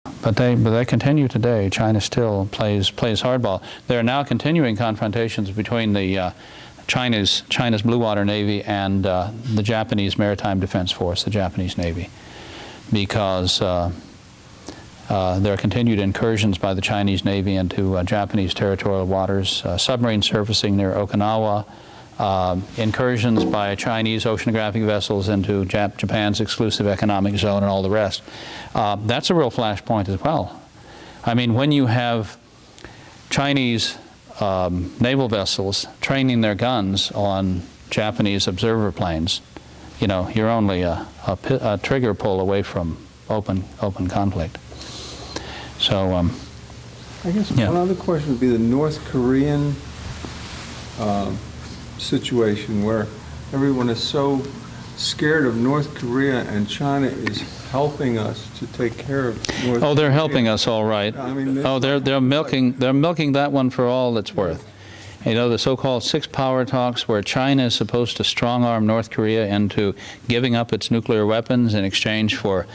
But they continue today. China still plays hardball. There are now continuing confrontations between the China's Blue Water Navy and the Japanese Maritime Defense Force, the Japanese Navy, because there are continued incursions by the Chinese Navy into Japanese territorial waters, submarine surfacing near Okinawa, incursions by Chinese oceanographic vessels into Japan's exclusive economic zone, and all the rest. That's a real flashpoint as well. I mean, when you have Chinese naval vessels training their guns on Japanese observer planes, you know, you're only a trigger pull away from open conflict. So, I guess yeah. One other question would be the North Korean situation, where everyone is so scared of North Korea, and China is helping us to take care of North Korea. Oh, they're helping us all right. I mean, oh, they're milking that one for all it's worth. You know, the so-called six power talks, where China is supposed to strong-arm North Korea into giving up its nuclear weapons in exchange for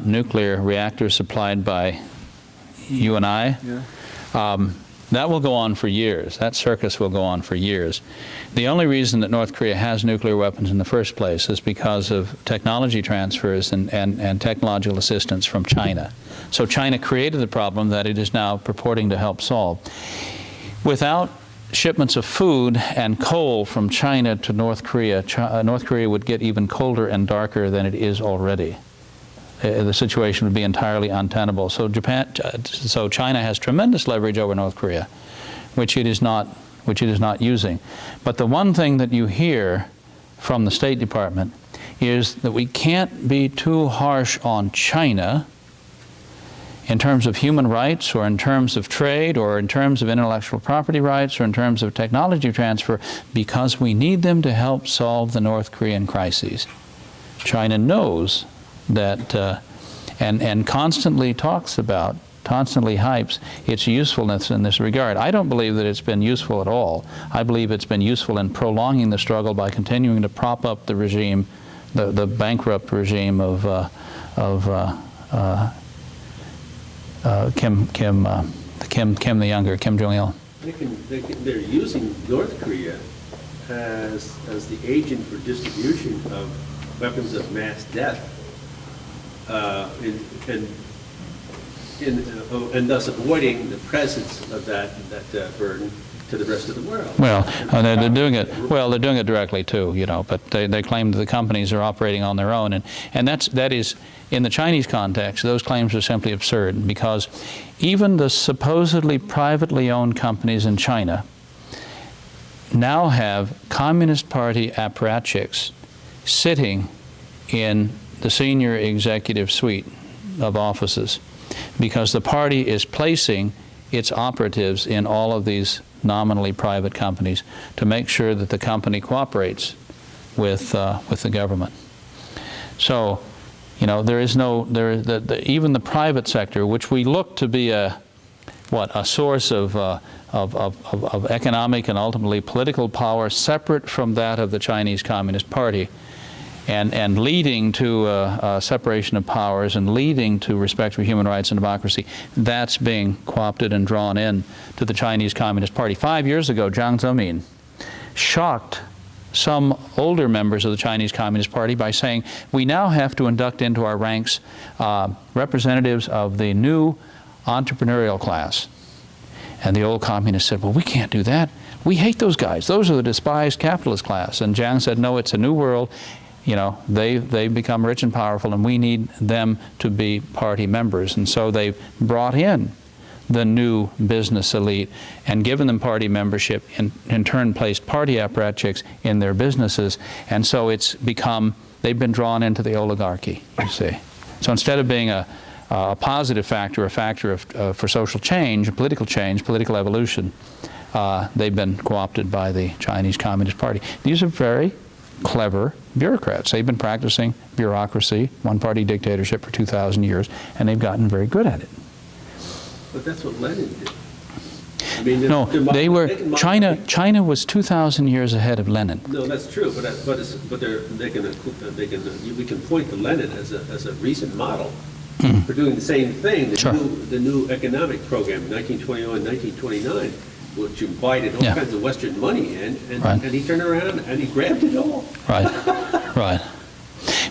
nuclear reactors supplied by you and I. Yeah. That will go on for years. That circus will go on for years. The only reason that North Korea has nuclear weapons in the first place is because of technology transfers and technological assistance from China. So China created the problem that it is now purporting to help solve. Without shipments of food and coal from China to North Korea, North Korea would get even colder and darker than it is already. The situation would be entirely untenable. So China has tremendous leverage over North Korea, which it is not using. But the one thing that you hear from the State Department is that we can't be too harsh on China in terms of human rights, or in terms of trade, or in terms of intellectual property rights, or in terms of technology transfer, because we need them to help solve the North Korean crises. China knows that, and constantly talks about, constantly hypes its usefulness in this regard. I don't believe that it's been useful at all. I believe it's been useful in prolonging the struggle by continuing to prop up the regime, the bankrupt regime of Kim the Younger, Kim Jong-il. They're using North Korea as the agent for distribution of weapons of mass death. And thus avoiding the presence of that burden to the rest of the world. Well, they're doing it. Well, they're doing it directly too, you know. But they claim that the companies are operating on their own, and that is in the Chinese context. Those claims are simply absurd, because even the supposedly privately owned companies in China now have Communist Party apparatchiks sitting in the senior executive suite of offices, because the party is placing its operatives in all of these nominally private companies to make sure that the company cooperates with the government. So, you know, there is no, even the private sector, which we look to be a source of economic and ultimately political power separate from that of the Chinese Communist Party, and leading to separation of powers and leading to respect for human rights and democracy, that's being co-opted and drawn in to the Chinese Communist Party. 5 years ago, Jiang Zemin shocked some older members of the Chinese Communist Party by saying, we now have to induct into our ranks representatives of the new entrepreneurial class. And the old communists said, well, we can't do that. We hate those guys. Those are the despised capitalist class. And Jiang said, no, it's a new world. You know, they've become rich and powerful, and we need them to be party members. And so they've brought in the new business elite and given them party membership, and in turn placed party apparatchiks in their businesses. And so it's become, they've been drawn into the oligarchy, you see. So instead of being a positive factor, a factor for social change, political evolution, they've been co-opted by the Chinese Communist Party. These are very clever bureaucrats. They've been practicing bureaucracy, one-party dictatorship for 2,000 years, and they've gotten very good at it. But that's what Lenin did. I mean, no, they were China was 2,000 years ahead of Lenin. No, that's true. But we can point to Lenin as a recent model. for doing the same thing, Sure. the new economic program, 1921, 1929, which invited all Yeah. kinds of Western money in, Right. and he turned around and he grabbed it all. Right, right.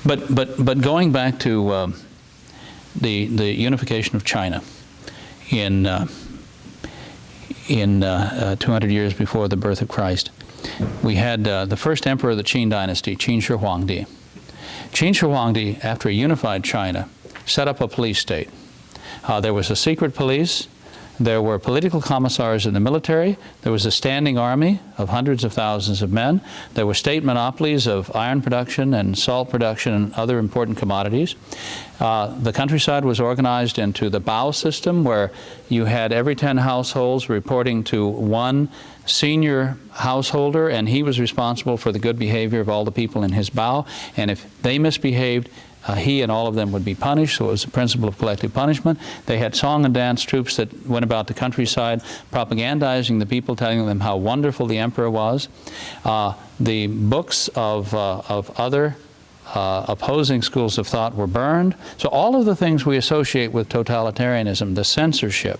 But going back to the unification of China in 200 years before the birth of Christ, we had the first emperor of the Qin dynasty, Qin Shi Huangdi. Qin Shi Huangdi, after he unified China, set up a police state. There was a secret police. There were political commissars in the military. There was a standing army of hundreds of thousands of men. There were state monopolies of iron production and salt production and other important commodities. The countryside was organized into the Bao system, where you had every 10 households reporting to one senior householder, and he was responsible for the good behavior of all the people in his Bao. And if they misbehaved, he and all of them would be punished, so it was the principle of collective punishment. They had song and dance troops that went about the countryside propagandizing the people, telling them how wonderful the emperor was. The books of other opposing schools of thought were burned. So all of the things we associate with totalitarianism, the censorship,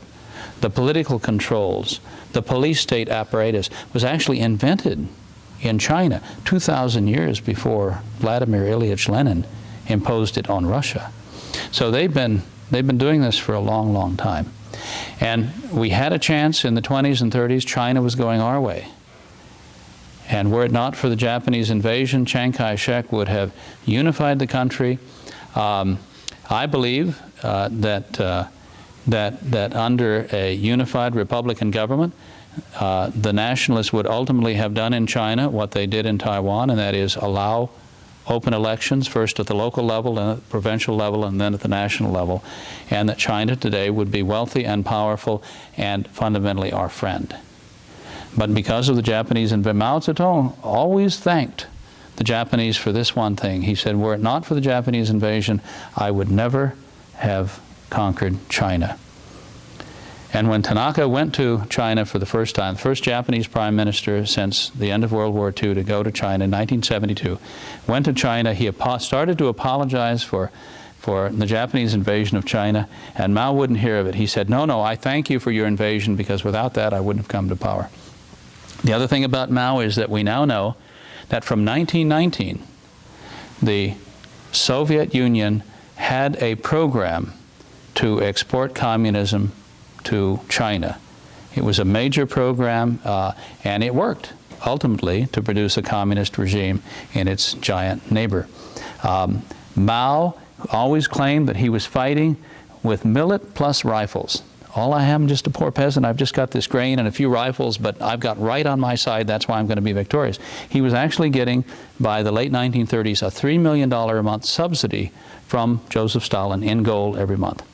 the political controls, the police state apparatus, was actually invented in China 2,000 years before Vladimir Ilyich Lenin imposed it on Russia. So they've been doing this for a long, long time. And we had a chance in the 20s and 30s. China was going our way. And were it not for the Japanese invasion, Chiang Kai-shek would have unified the country. I believe that under a unified Republican government, the nationalists would ultimately have done in China what they did in Taiwan, and that is allow open elections, first at the local level, then at the provincial level, and then at the national level, and that China today would be wealthy and powerful and fundamentally our friend. But because of the Japanese, and Mao Zedong always thanked the Japanese for this one thing. He said, were it not for the Japanese invasion, I would never have conquered China. And when Tanaka went to China for the first time, the first Japanese prime minister since the end of World War II to go to China in 1972, went to China, he started to apologize for the Japanese invasion of China, and Mao wouldn't hear of it. He said, no, I thank you for your invasion, because without that I wouldn't have come to power. The other thing about Mao is that we now know that from 1919, the Soviet Union had a program to export communism to China. It was a major program, and it worked, ultimately, to produce a communist regime in its giant neighbor. Mao always claimed that he was fighting with millet plus rifles. All I am, just a poor peasant. I've just got this grain and a few rifles, but I've got right on my side. That's why I'm going to be victorious. He was actually getting, by the late 1930s, a $3 million a month subsidy from Joseph Stalin in gold every month.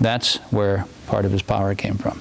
That's where part of his power came from.